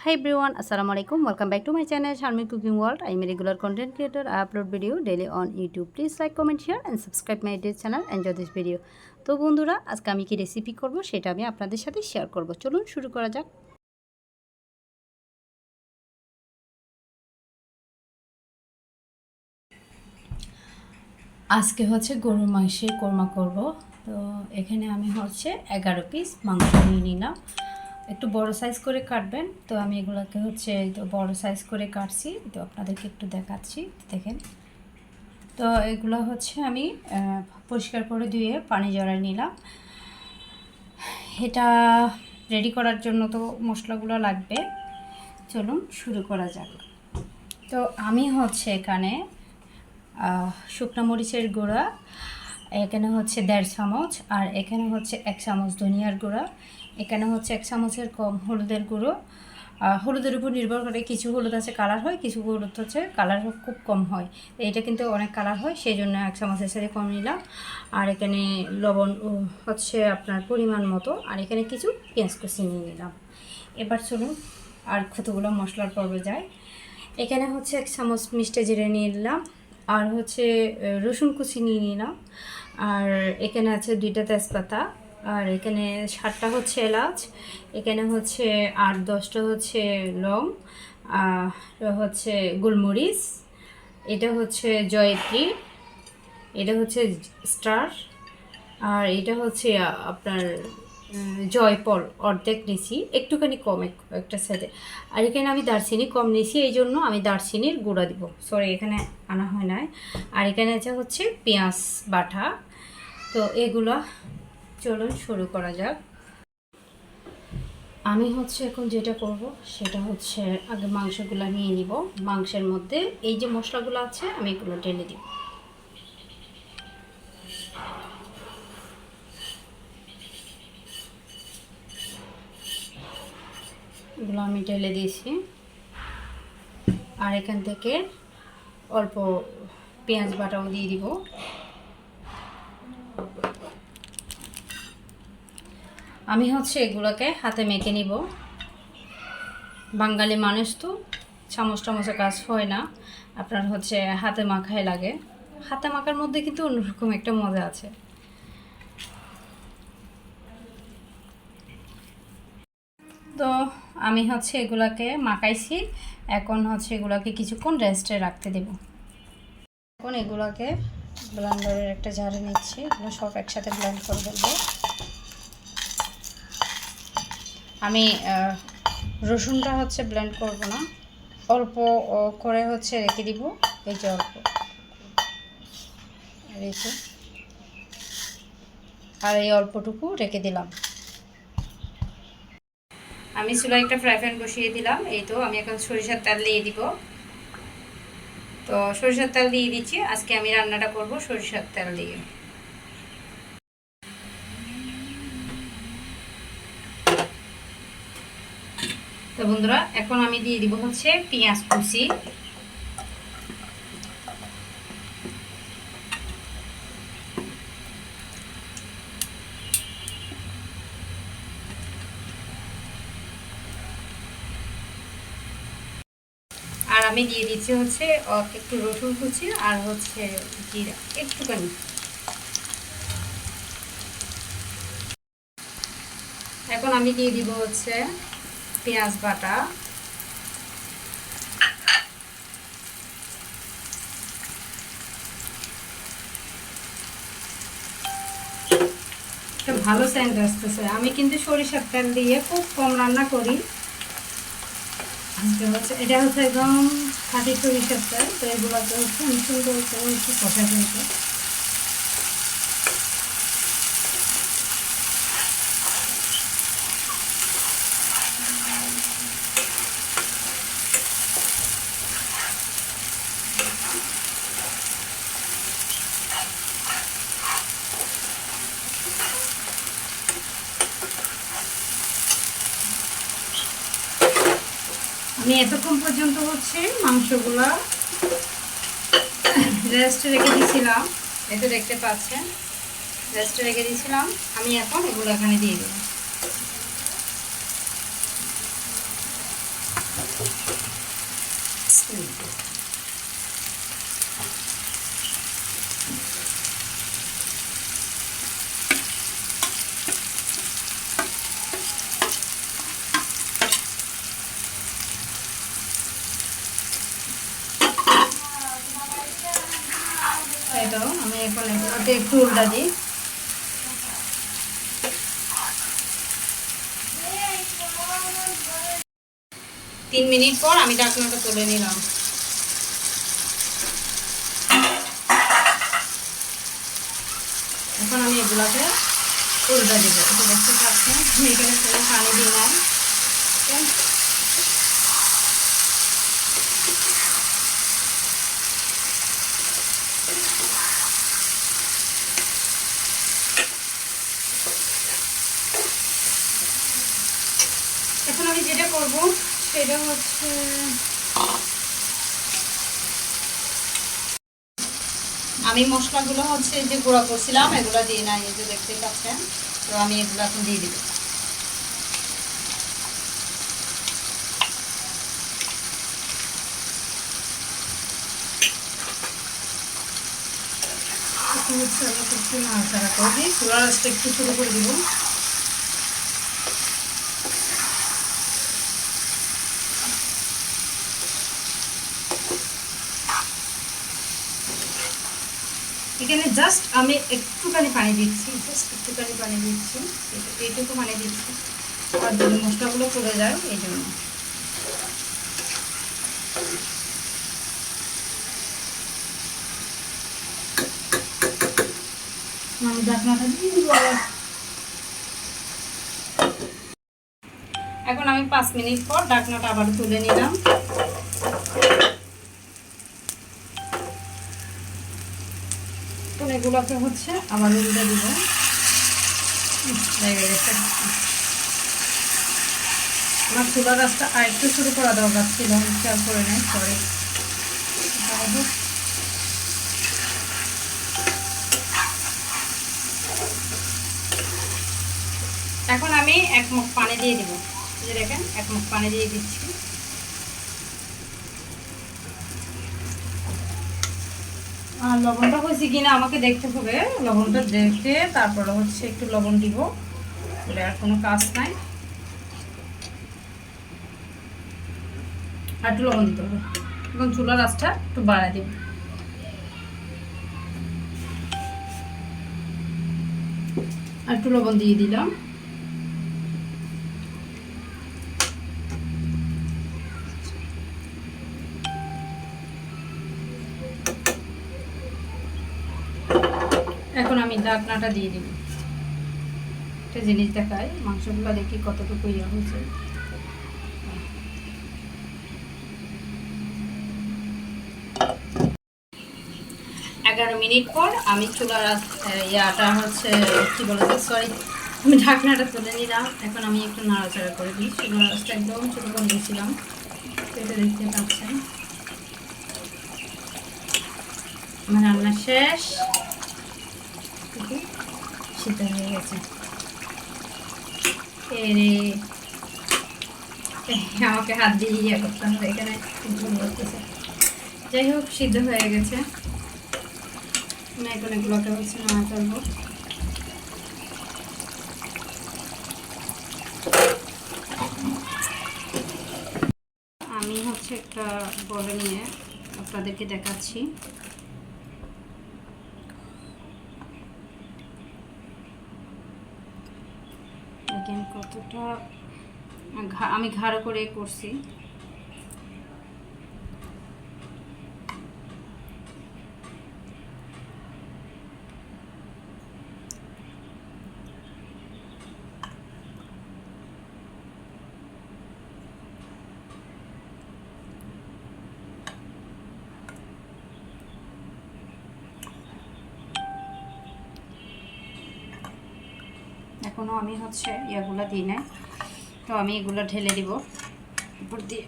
Hi everyone, Assalamu alaikum. Welcome back to my channel Sharmi Cooking World. I am a regular content creator. I upload video daily on YouTube. Please like, comment, share and subscribe my YouTube channel. Enjoy this video. তো বন্ধুরা, আজকে আমি কি recipe করব সেটা আমি আপনাদের সাথে শেয়ার করব। চলুন শুরু করা যাক। আজকে হচ্ছে গরুর মাংসের কোরমা করব। তো এখানে আমি হচ্ছে 11 পিস মাংস নিয়ে নিলাম। একটু বড় সাইজ করে কাটবেন। তো আমি এগুলোকে হচ্ছে তো বড় সাইজ করে কাটছি। তো আপনাদেরকে একটু দেখাচ্ছি, দেখেন। তো এগুলো হচ্ছে আমি পরিষ্কার করে ধুয়ে পানি ঝরায় নিলাম। এটা রেডি করার জন্য তো মশলাগুলো লাগবে। চলুন শুরু করা যাক। তো আমি হচ্ছে এখানে শুকনো মরিচের গুঁড়া, এখানে হচ্ছে 1.5 চামচ, আর এখানে হচ্ছে 1 চামচ ধনিয়ার গুঁড়া, এখানে হচ্ছে 1 চামচের কম হলুদের গুঁড়ো। হলুদের উপর নির্ভর করে, কিছু হলুদ আছে কালার হয়, কিছু হলুদ হচ্ছে কালার খুব কম হয়। এটা কিন্তু অনেক কালার হয়, সেই জন্য 1 চামচের সাথে কম নিলাম। আর এখানে লবণ হচ্ছে আপনার পরিমাণ মতো, আর এখানে কিছু পেঁয়াজ কুচি নিয়ে নিলাম। এবার চলুন আর কতগুলো মশলার পর্বে যায়। এখানে হচ্ছে 1 চামচ মিষ্টি জিরে নিয়ে নিলাম, আর হচ্ছে রসুন কুচি নিয়ে নিলাম, আর এখানে আছে 2টা তেজপাতা, আর এখানে 7টা হচ্ছে এলাচ, এখানে হচ্ছে 8-10টা হচ্ছে লং, হচ্ছে গোলমরিচ, এটা হচ্ছে জয়ত্রী, এটা হচ্ছে স্টার, আর এটা হচ্ছে আপনার জয়পল অর্ধেক নিছি, একটুখানি কম একটা সাইডে। আর এখানে আমি দারচিনি কম নিছি, এই জন্য আমি দারচিনির গুঁড়া দিব, সরি এখানে আনা হয় নাই। আর এখানে আছে হচ্ছে পেঁয়াজ বাটা। তো এগুলো চলুন শুরু করা যাক। আমি হচ্ছে এখন যেটা করব সেটা হচ্ছে আগে মাংসগুলো নিয়ে নিব। মাংসের মধ্যে এই যে মশলাগুলো আছে আমি এগুলো ঢেলে দিব। এগুলো আমি ঢেলে দিয়েছি, আর এখান থেকে অল্প পেঁয়াজ বাটাও দিয়ে দিব। আমি হচ্ছে এগুলোকে হাতে মেখে নিব। বাঙালি মানুষ তো চামচ টামচের কাজ হয় না, আপনার হচ্ছে হাতে মাখাই লাগে। হাতে মাখার মধ্যে কিন্তু অন্যরকম একটা মজা আছে। তো আমি হচ্ছে এগুলাকে মাখাইছি, এখন হচ্ছে এগুলাকে কিছুক্ষণ রেস্টে রাখতে দেব। এখন এগুলাকে ব্লেন্ডারের একটা জারে নিচ্ছি, এগুলো সব একসাথে ব্লেন্ড করে ফেলবো। আমি রসুনটা হচ্ছে ব্লেন্ড করব না, অল্প করে হচ্ছে রেখে দিব। এই যে অল্প রেখে, আর এই অল্পটুকু রেখে দিলাম। আমি চুলায় একটা ফ্রাই প্যান বসিয়ে দিলাম। এই তো আমি এখন সরিষার তেল দিয়ে দিব। তো সরিষার তেল দিয়ে দিচ্ছি, আজকে আমি রান্নাটা করব সরিষার তেল দিয়ে। তো বন্ধুরা, এখন আমি দিয়ে দিব হচ্ছে পেঁয়াজ কুচি। আর আমি দিয়ে দিচ্ছি হচ্ছে একটু রসুন কুচি, আর হচ্ছে জিরা একটুখানি। এখন আমি দিয়ে দিব হচ্ছে পেঁয়াজ বাটা, একটা ভালো সেন্ট আসতেছে। আমি কিন্তু সরিষার তেল দিয়ে খুব কম রান্না করি। এটা হচ্ছে একদম খাঁটি সরিষার তেল। তো এগুলোকে হচ্ছে আমি সুন্দর করে একটু কষা ফেলবো। আমি এতক্ষণ পর্যন্ত হচ্ছে মাংসগুলো রেস্টে রেখে দিয়েছিলাম, এতে দেখতে পাচ্ছেন রেস্টে রেখে দিয়েছিলাম। আমি এখন এগুলো এখানে দিয়ে দেবো। তো আমি এখন এগুলোতে একটু উল্টা দিই। 3 মিনিট পর আমি ঢাকনাটা তুলে নিলাম। এখন আমি এগুলাকে উল্টা দিব। এটা দেখতে পাচ্ছেন আমি এখানে কোনো পানি দিই নাই। এখন আমি যেটা করব সেটা হচ্ছে আমি মশলাগুলো হচ্ছে যে গুঁড়া করছিলাম এগুলো দিয়ে নাই, এই যে দেখতে পাচ্ছেন। তো আমি এগুলো এখন দিয়ে দিব। হচ্ছে আমি একটু নাড়াচাড়া করে দিই, চুলার আঁচটা একটু ছোটো করে দিব। এখানে জাস্ট আমি একটুখানি পানি দিচ্ছি, এইটুকু পানি দিচ্ছি, আর যদি মশলাগুলো পড়ে যায় এই জন্য। আমি ঢাকনাটা দিয়ে দিব। এখন আমি 5 মিনিট পর ঢাকনাটা আবার তুলে নিলাম। এগুলোকে হচ্ছে আবার উল্টে দিব। লেগে গেছে। আমার চুলার রাস্তা আর একটু শুরু করা দরকার ছিল, খেয়াল করে নেই, সরি। এখন আমি 1 মুখ পানি দিয়ে দিব। এই দেখেন 1 মুখ পানি দিয়ে দিচ্ছি। আর লবণটা হয়েছে কিনা আমাকে দেখতে হবে, লবণটা দেখে তারপরে হচ্ছে একটু লবণ দিব, বলে আর কোনো কাজ নাই। আর একটু লবণ দিতে হবে। এখন চুলার আঁচটা একটু বাড়ায় দিব। আর একটু লবণ দিয়ে দিলাম। এখন আমি ঢাকনাটা দিয়ে দিব। একটা জিনিস দেখাই, মাংসগুলো দেখি কতটুকু ইয়ে হয়েছে। এগারো মিনিট পর আমি চুলার ইয়াটা হচ্ছে কি বলে, সরি, আমি ঢাকনাটা তুলে নিলাম। এখন আমি একটু নাড়াচাড়া করে দিই। চুলার আঁচটা একদম ছোটো করে দিয়েছিলাম, এটা দেখতে পাচ্ছেন। আমার রান্না শেষ, সিদ্ধ হয়ে গেছে। এরে আমাকে হাত দিয়ে ইয়ে করতে হবে, এখানে ভুল করতেছে। যাই হোক, সিদ্ধ হয়ে গেছে। এখন এগুলোকে হচ্ছে নাড়া করবো। আমি হচ্ছে একটা বলে নিয়ে আপনাদেরকে দেখাচ্ছি। দেখেন কতটা আমি ঘাড় করে করছি। এখনও আমি হচ্ছে ইয়েগুলো দিই না, তো আমি এগুলো ঢেলে দিব উপর দিয়ে।